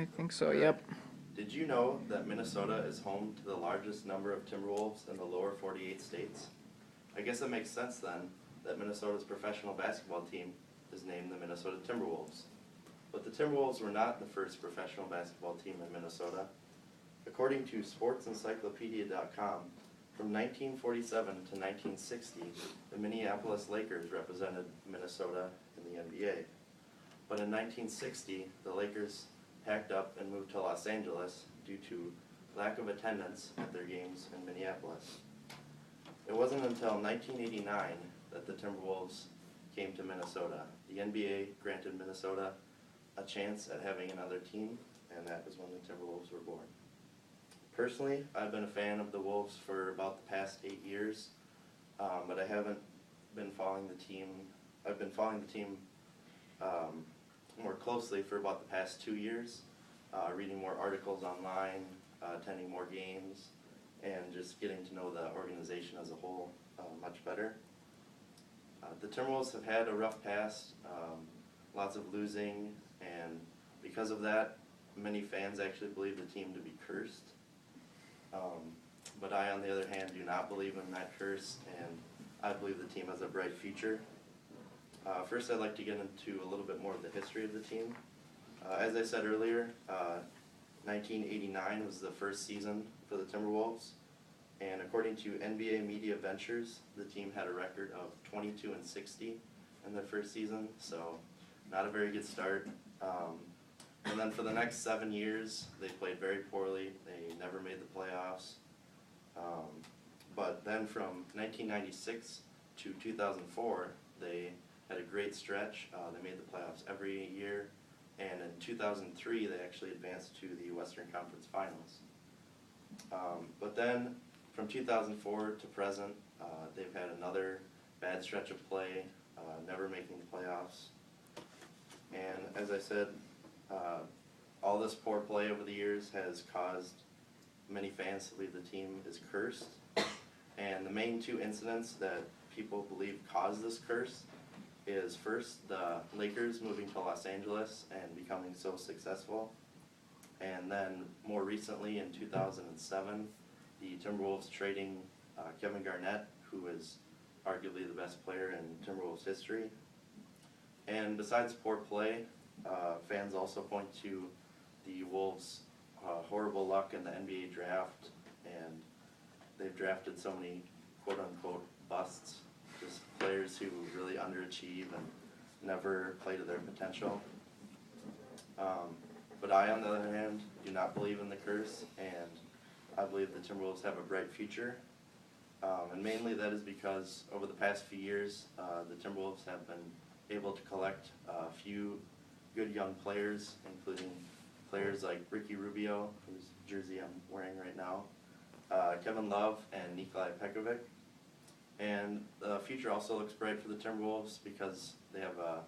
I think so, yep. Did you know that Minnesota is home to the largest number of Timberwolves in the lower 48 states? I guess it makes sense then that Minnesota's professional basketball team is named the Minnesota Timberwolves. But the Timberwolves were not the first professional basketball team in Minnesota. According to SportsEncyclopedia.com, from 1947 to 1960, the Minneapolis Lakers represented Minnesota in the NBA. But in 1960, the Lakers packed up and moved to Los Angeles due to lack of attendance at their games in Minneapolis. It wasn't until 1989 that the Timberwolves came to Minnesota. The NBA granted Minnesota a chance at having another team, and that was when the Timberwolves were born. Personally, I've been a fan of the Wolves for about the past 8 years, but I haven't been following the team. I've been following the team more closely for about the past 2 years, reading more articles online, attending more games, and just getting to know the organization as a whole much better. The Timberwolves have had a rough past, lots of losing, and because of that, many fans actually believe the team to be cursed. But I, on the other hand, do not believe in that curse, and I believe the team has a bright future. First, I'd like to get into a little bit more of the history of the team. As I said earlier, 1989 was the first season for the Timberwolves, and according to NBA Media Ventures, the team had a record of 22-60 in their first season, so not a very good start. And then for the next 7 years, they played very poorly. They never made the playoffs. But then from 1996 to 2004, they had a great stretch. They made the playoffs every year. And in 2003, they actually advanced to the Western Conference Finals. But then from 2004 to present, they've had another bad stretch of play, never making the playoffs. And as I said, all this poor play over the years has caused many fans to believe the team is cursed. And the main two incidents that people believe caused this curse is first the Lakers moving to Los Angeles and becoming so successful. And then more recently in 2007, the Timberwolves trading Kevin Garnett, who is arguably the best player in Timberwolves history. And besides poor play, fans also point to the Wolves' horrible luck in the NBA draft, and they've drafted so many quote-unquote busts, just players who really underachieve and never play to their potential. But I, on the other hand, do not believe in the curse, and I believe the Timberwolves have a bright future. And mainly that is because over the past few years, the Timberwolves have been able to collect a few good young players, including players like Ricky Rubio, whose jersey I'm wearing right now, Kevin Love, and Nikolai Pekovic. And the future also looks bright for the Timberwolves because they have a